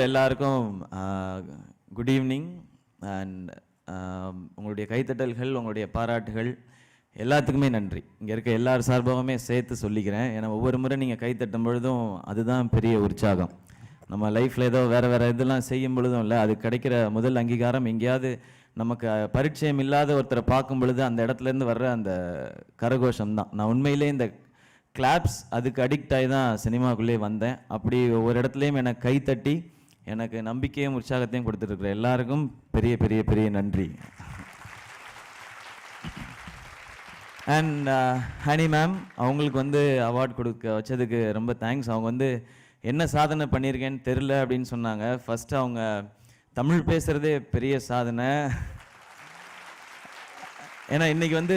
எல்லாருக்கும் good evening. And உங்களுடைய கைத்தட்டல்கள், உங்களுடைய பாராட்டுகள் எல்லாத்துக்குமே நன்றி. இங்கே இருக்க எல்லார் சார்பாகவுமே சேர்த்து சொல்லிக்கிறேன். ஏன்னா ஒவ்வொரு முறை நீங்கள் கைத்தட்டும் பொழுதும் அதுதான் பெரிய உற்சாகம். நம்ம லைஃப்பில் ஏதோ வேறு இதெல்லாம் செய்யும் பொழுதும் இல்லை, அது கிடைக்கிற முதல் அங்கீகாரம் எங்கேயாவது நமக்கு பரிச்சயம் இல்லாத ஒருத்தரை பார்க்கும் பொழுது அந்த இடத்துலேருந்து வர்ற அந்த கரகோஷம் தான். நான் உண்மையிலே இந்த கிளாப்ஸ் அதுக்கு அடிக்ட் ஆகி தான் சினிமாக்குள்ளே வந்தேன். அப்படி ஒவ்வொரு இடத்துலையும் எனக்கு கைத்தட்டி எனக்கு நம்பிக்கையும் உற்சாகத்தையும் கொடுத்துருக்குற எல்லாருக்கும் பெரிய பெரிய பெரிய நன்றி. அண்ட் ஹனி மேம் அவங்களுக்கு வந்து அவார்ட் கொடுக்க வச்சதுக்கு ரொம்ப தேங்க்ஸ். அவங்க வந்து என்ன சாதனை பண்ணியிருக்கேன்னு தெரில அப்படின்னு சொன்னாங்க. ஃபஸ்ட்டு அவங்க தமிழ் பேசுகிறதே பெரிய சாதனை. ஏன்னா இன்றைக்கி வந்து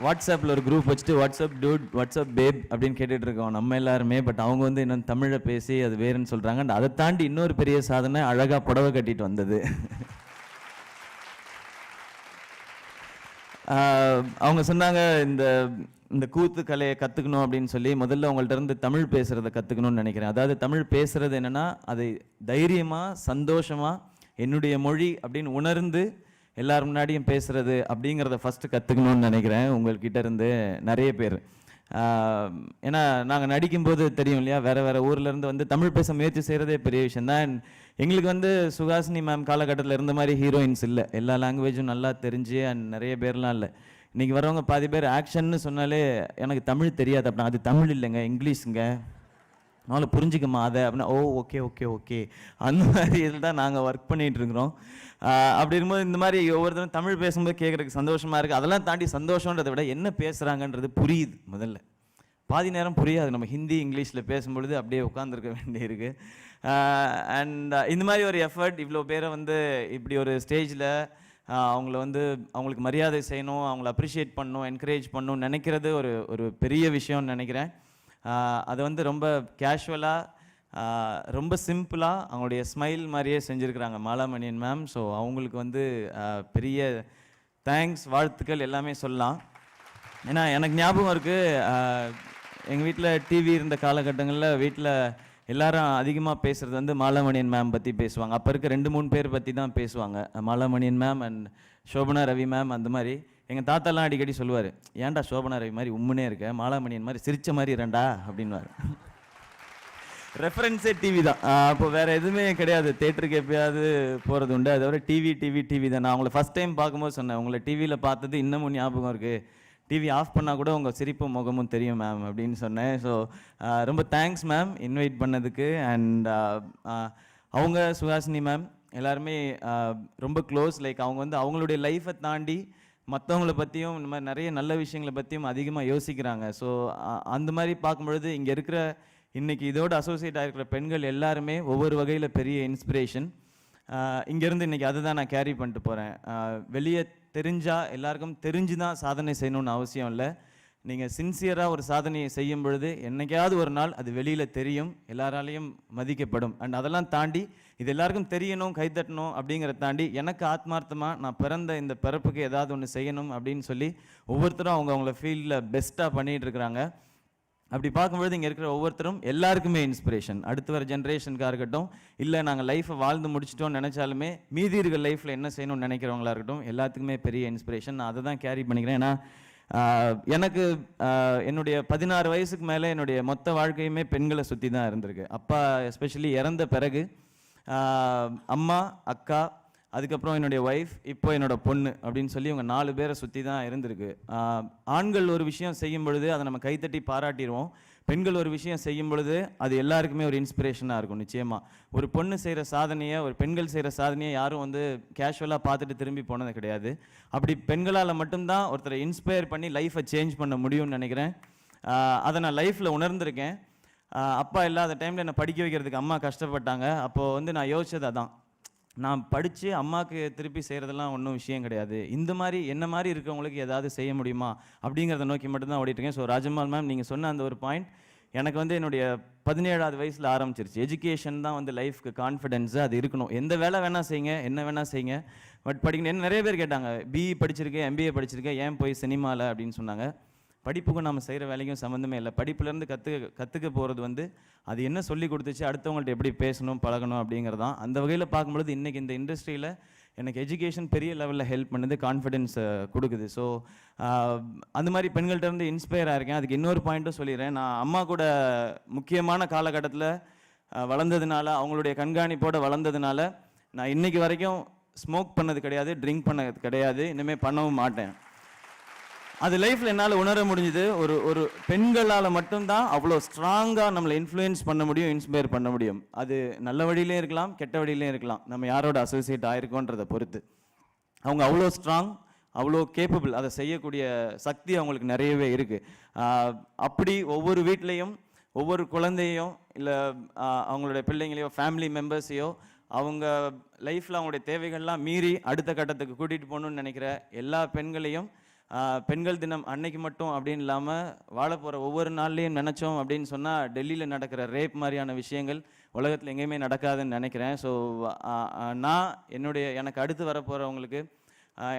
வாட்ஸ்அப்பில் ஒரு குரூப் வச்சுட்டு வாட்ஸ்அப் டூட், வாட்ஸ்அப் பேப் அப்படின்னு கேட்டுட்டு இருக்கோம் நம்ம எல்லாருமே. பட் அவங்க வந்து இன்னும் தமிழை பேசி அது வேறுன்னு சொல்கிறாங்க. அண்ட் அதை தாண்டி இன்னொரு பெரிய சாதனை, அழகாக புடவை கட்டிட்டு வந்தது. அவங்க சொன்னாங்க இந்த கூத்து கலையை கற்றுக்கணும் அப்படின்னு சொல்லி முதல்ல அவங்கள்ட்ட இருந்து தமிழ் பேசுகிறத கற்றுக்கணும்னு நினைக்கிறேன். அதாவது தமிழ் பேசுகிறது என்னென்னா அதை தைரியமாக சந்தோஷமாக என்னுடைய மொழி அப்படின்னு உணர்ந்து எல்லாரும் முன்னாடியும் பேசுகிறது அப்படிங்கிறத ஃபஸ்ட்டு கற்றுக்கணும்னு நினைக்கிறேன் உங்கள்கிட்ட இருந்து நிறைய பேர். ஏன்னா நாங்கள் நடிக்கும்போது தெரியும் இல்லையா, வேறு ஊர்லேருந்து வந்து தமிழ் பேச முயற்சி செய்கிறதே பெரிய விஷயம் தான். எங்களுக்கு வந்து சுஹாசினி மேம் காலகட்டத்தில் இருந்த மாதிரி ஹீரோயின்ஸ் இல்லை. எல்லா லாங்குவேஜும் நல்லா தெரிஞ்சு அண்ட் நிறைய பேர்லாம் இல்லை. இன்றைக்கி வரவங்க பாதி பேர் ஆக்ஷன்னு சொன்னாலே எனக்கு தமிழ் தெரியாது அப்படின்னா, அது தமிழ் இல்லைங்க, இங்கிலீஷுங்க, அதனால் புரிஞ்சுக்கமா அதை அப்படின்னா, ஓ ஓகே ஓகே ஓகே அந்த மாதிரி இதில் தான் நாங்கள் ஒர்க் பண்ணிகிட்டு இருக்கிறோம். அப்படி இருக்கும்போது இந்த மாதிரி ஒவ்வொருத்தரும் தமிழ் பேசும்போது கேட்குறதுக்கு சந்தோஷமாக இருக்குது. அதெல்லாம் தாண்டி சந்தோஷன்றதை விட என்ன பேசுகிறாங்கன்றது புரியுது. முதல்ல பாதி நேரம் புரியாது. நம்ம ஹிந்தி இங்கிலீஷில் பேசும்பொழுது அப்படியே உட்காந்துருக்க வேண்டியிருக்கு. அண்ட் இந்த மாதிரி ஒரு எஃபர்ட், இவ்வளோ பேரை வந்து இப்படி ஒரு ஸ்டேஜில் அவங்கள வந்து அவங்களுக்கு மரியாதை செய்யணும், அவங்கள அப்ரிஷியேட் பண்ணணும், என்கரேஜ் பண்ணணும் நினைக்கிறது ஒரு பெரிய விஷயம்னு நினைக்கிறேன். அதை வந்து ரொம்ப கேஷுவலாக ரொம்ப சிம்பிளாக அவங்களுடைய ஸ்மைல் மாதிரியே செஞ்சுருக்கிறாங்க மாலாமணியன் மேம். ஸோ அவங்களுக்கு வந்து பெரிய தேங்க்ஸ், வாழ்த்துக்கள் எல்லாமே சொல்லலாம். ஏன்னா எனக்கு ஞாபகம் இருக்குது, எங்கள் வீட்டில் டிவி இருந்த காலகட்டங்களில் வீட்டில் எல்லாரும் அதிகமாக பேசுகிறது வந்து மாலாமணியன் மேம் பற்றி பேசுவாங்க. அப்போ இருக்க 2-3 பேர் பற்றி தான் பேசுவாங்க, Malamaniyan ma'am and Shobana Ravi ma'am. அந்த மாதிரி எங்கள் தாத்தாலாம் அடிக்கடி சொல்லுவார், ஏன்டா சோபனா ரவி மாதிரி உம்முனே இருக்க, மாலாமணியன் மாதிரி சிரிச்ச மாதிரி இரண்டா அப்படின்வார். ரெஃபரன்ஸே டிவி தான். அப்போ வேறு எதுவுமே கிடையாது. தேட்டருக்கு எப்பயாவது போகிறது உண்டு, அதை விட டிவி தான். நான் அவங்கள ஃபஸ்ட் டைம் பார்க்கும்போது சொன்னேன், உங்களை டிவியில் பார்த்தது இன்னமும் ஞாபகம் இருக்குது, டிவி ஆஃப் பண்ணால் கூட உங்கள் சிரிப்பும் முகமும் தெரியும் மேம் அப்படின்னு சொன்னேன். ஸோ ரொம்ப தேங்க்ஸ் மேம் இன்வைட் பண்ணதுக்கு. அண்ட் அவங்க சுஹாசினி மேம் எல்லாருமே ரொம்ப க்ளோஸ். லைக் அவங்க வந்து அவங்களுடைய லைஃப்பை தாண்டி மற்றவங்கள பற்றியும் இந்த மாதிரி நிறைய நல்ல விஷயங்களை பற்றியும் அதிகமாக யோசிக்கிறாங்க. ஸோ அந்த மாதிரி பார்க்கும்பொழுது இங்கே இருக்கிற இன்றைக்கி இதோடு அசோசியேட் ஆகிருக்கிற பெண்கள் எல்லாருமே ஒவ்வொரு வகையில் பெரிய இன்ஸ்பிரேஷன். இங்கேருந்து இன்றைக்கி அதை தான் நான் கேரி பண்ணிட்டு போகிறேன். வெளியே தெரிஞ்சால் எல்லாருக்கும் தெரிஞ்சு தான் சாதனை செய்யணும்னு அவசியம் இல்லை. நீங்கள் சின்சியராக ஒரு சாதனையை செய்யும் பொழுது என்றைக்காவது ஒரு நாள் அது வெளியில் தெரியும், எல்லாராலையும் மதிக்கப்படும். அண்ட் அதெல்லாம் தாண்டி இது எல்லாருக்கும் தெரியணும், கைத்தட்டணும் அப்படிங்கிறத தாண்டி எனக்கு ஆத்மார்த்தமாக நான் பிறந்த இந்த பிறப்புக்கு ஏதாவது ஒன்று செய்யணும் அப்படின்னு சொல்லி ஒவ்வொருத்தரும் அவங்கள ஃபீல்டில் பெஸ்ட்டாக பண்ணிகிட்டு இருக்கிறாங்க. அப்படி பார்க்கும்பொழுது இங்கே இருக்கிற ஒவ்வொருத்தரும் எல்லாருக்குமே இன்ஸ்பிரேஷன். அடுத்து வர ஜென்ரேஷனுக்காக இருக்கட்டும், இல்லை நாங்கள் லைஃப்பை வாழ்ந்து முடிச்சிட்டோம்னு நினச்சாலுமே மீதி இருக்கிற லைஃப்பில் என்ன செய்யணும்னு நினைக்கிறவங்களா இருக்கட்டும், எல்லாத்துக்குமே பெரிய இன்ஸ்பிரேஷன். நான் அதை தான் கேரி பண்ணிக்கிறேன். ஏன்னா எனக்கு என்னுடைய 16 வயசுக்கு மேலே என்னுடைய மொத்த வாழ்க்கையுமே பெண்களை சுற்றி தான் இருந்திருக்கு. அப்பா எஸ்பெஷலி இறந்த பிறகு அம்மா, அக்கா, அதுக்கப்புறம் என்னுடைய ஒய்ஃப், இப்போ என்னோடய பொண்ணு அப்படின்னு சொல்லி இவங்க 4 பேரை சுற்றி தான் இருந்திருக்கு. ஆண்கள் ஒரு விஷயம் செய்யும் பொழுது அதை நம்ம கைத்தட்டி பாராட்டிடுவோம். பெண்கள் ஒரு விஷயம் செய்யும் பொழுது அது எல்லாருக்குமே ஒரு இன்ஸ்பிரேஷனாக இருக்கும். நிச்சயமாக ஒரு பொண்ணு செய்கிற சாதனையை, ஒரு பெண்கள் செய்கிற சாதனையை யாரும் வந்து கேஷுவலாக பார்த்துட்டு திரும்பி போனது கிடையாது. அப்படி பெண்களால் மட்டும்தான் ஒருத்தரை இன்ஸ்பயர் பண்ணி லைஃப்பை சேஞ்ச் பண்ண முடியும்னு நினைக்கிறேன். அதை நான் லைஃப்பில் உணர்ந்திருக்கேன். அப்பா இல்லாத டைமில் என்னை படிக்க வைக்கிறதுக்கு அம்மா கஷ்டப்பட்டாங்க. அப்போது வந்து நான் யோசிச்சது அதான், நான் படித்து அம்மாவுக்கு திருப்பி செய்கிறதெல்லாம் ஒன்றும் விஷயம் கிடையாது, இந்த மாதிரி என்ன மாதிரி இருக்கவங்களுக்கு ஏதாவது செய்ய முடியுமா அப்படிங்கிறத நோக்கி மட்டும்தான் ஓடிட்டுருக்கேன். ஸோ ராஜம்மாள் மேம் நீங்கள் சொன்ன அந்த ஒரு பாயிண்ட் எனக்கு வந்து என்னுடைய 17வது வயசில் ஆரம்பிச்சிருச்சு. எஜுகேஷன் தான் வந்து லைஃப்க்கு கான்ஃபிடென்ஸு, அது இருக்கணும். எந்த வேலை வேணால் செய்யுங்க, என்ன வேணால் செய்யுங்க, பட் படிக்கணும். என்ன நிறைய பேர் கேட்டாங்க, பிஇ படிச்சிருக்கேன், எம்பிஏ படிச்சிருக்கேன், ஏன் போய் சினிமாவில் அப்படின்னு சொன்னாங்க. படிப்புக்கும் நம்ம செய்கிற வேலைக்கும் சம்மந்தமே இல்லை. படிப்புலேருந்து கற்றுக்க போகிறது வந்து அது என்ன சொல்லி கொடுத்துச்சு, அடுத்தவங்கள்ட்ட எப்படி பேசணும் பழகணும் அப்படிங்கிறது தான். அந்த வகையில் பார்க்கும்பொழுது இன்றைக்கி இந்த இண்டஸ்ட்ரியில் எனக்கு எஜுகேஷன் பெரிய லெவலில் ஹெல்ப் பண்ணுது, கான்ஃபிடென்ஸ் கொடுக்குது. ஸோ அந்த மாதிரி பெண்கள்கிட்ட இருந்து இன்ஸ்பயர் ஆயிருக்கேன். அதுக்கு இன்னொரு பாயிண்ட்டும் சொல்லிடுறேன். நான் அம்மா கூட முக்கியமான காலகட்டத்தில் வளர்ந்ததுனால, அவங்களுடைய கண்காணிப்போடு வளர்ந்ததுனால நான் இன்றைக்கி வரைக்கும் ஸ்மோக் பண்ணது கிடையாது, ட்ரிங்க் பண்ணது கிடையாது, இனிமேல் பண்ணவும் மாட்டேன். அது லைஃப்பில் என்னால் உணர முடிஞ்சுது. ஒரு பெண்களால் மட்டும்தான் அவ்வளோ ஸ்ட்ராங்காக நம்மளை இன்ஃப்ளூயன்ஸ் பண்ண முடியும், இன்ஸ்பயர் பண்ண முடியும். அது நல்ல வழியிலையும் இருக்கலாம், கெட்ட வழியிலையும் இருக்கலாம், நம்ம யாரோட அசோசியேட் ஆயிருக்கோன்றதை பொறுத்து. அவங்க அவ்வளோ ஸ்ட்ராங், அவ்வளோ கேப்பபிள், அதை செய்யக்கூடிய சக்தி அவங்களுக்கு நிறையவே இருக்குது. அப்படி ஒவ்வொரு வீட்லேயும் ஒவ்வொரு குழந்தையும் இல்லை அவங்களுடைய பிள்ளைங்களையோ ஃபேமிலி மெம்பர்ஸையோ அவங்க லைஃப்பில் அவங்களுடைய தேவைகள்லாம் மீறி அடுத்த கட்டத்துக்கு கூட்டிகிட்டு போகணுன்னு நினைக்கிற எல்லா பெண்களையும் பெண்கள் தினம் அன்னைக்கு மட்டும் அப்படின்னு இல்லாமல் வாழ போகிற ஒவ்வொரு நாள்லேயும் நினச்சோம் அப்படின்னு சொன்னால் டெல்லியில் நடக்கிற ரேப் மாதிரியான விஷயங்கள் உலகத்தில் எங்கேயுமே நடக்காதுன்னு நினைக்கிறேன். ஸோ நான் எனக்கு அடுத்து வரப்போகிறவங்களுக்கு,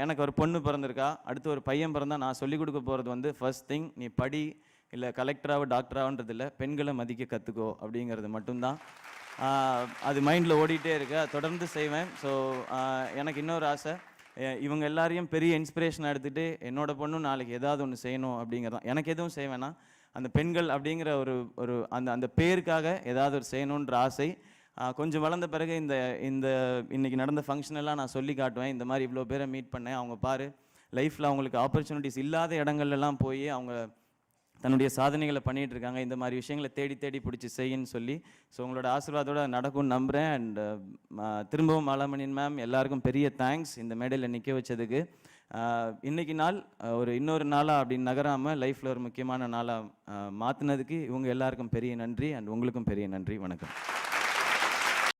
எனக்கு ஒரு பொண்ணு பிறந்திருக்கா, அடுத்து ஒரு பையன் பிறந்தால் நான் சொல்லிக் கொடுக்க போகிறது வந்து ஃபர்ஸ்ட் திங், நீ படி, இல்லை கலெக்டராகவோ டாக்டராகன்றது இல்லை, பெண்களை மதிக்க கற்றுக்கோ அப்படிங்கிறது மட்டும்தான். அது மைண்டில் ஓடிட்டே இருக்கு, அதை தொடர்ந்து செய்வேன். ஸோ எனக்கு இன்னொரு ஆசை, இவங்க எல்லாரையும் பெரிய இன்ஸ்பிரேஷன் எடுத்துகிட்டு என்னோட பொண்ணும் நாளைக்கு ஏதாவது ஒன்று செய்யணும் அப்படிங்கிறதான். எனக்கு எதுவும் செய்வேன்னா அந்த பெண்கள் அப்படிங்கிற ஒரு அந்த பேருக்காக ஏதாவது ஒரு செய்யணுன்ற ஆசை. கொஞ்சம் வளர்ந்த பிறகு இன்னைக்கு நடந்த ஃபங்க்ஷன் எல்லாம் நான் சொல்லி காட்டுவேன். இந்த மாதிரி இவ்வளோ பேரை மீட் பண்ணேன், அவங்க பாரு லைஃப்பில் அவங்களுக்கு ஆப்பர்ச்சுனிட்டிஸ் இல்லாத இடங்கள்லாம் போய் அவங்க தன்னுடைய சாதனைகளை பண்ணிகிட்டு இருக்காங்க. இந்த மாதிரி விஷயங்களை தேடி தேடி பிடிச்சி செய்யின்னு சொல்லி, ஸோ உங்களோட ஆசீர்வாதோடு நடக்கும்னு நம்புகிறேன். அண்ட் திரும்பவும் மாலாமணியன் மேம் எல்லாருக்கும் பெரிய தேங்க்ஸ் இந்த மேடையில் நிற்க வச்சதுக்கு. இன்றைக்கி நாள் இன்னொரு நாளாக அப்படின்னு நகராமல் லைஃப்பில் ஒரு முக்கியமான நாளாக மாற்றினதுக்கு இவங்க எல்லாருக்கும் பெரிய நன்றி. அண்ட் உங்களுக்கும் பெரிய நன்றி. வணக்கம்.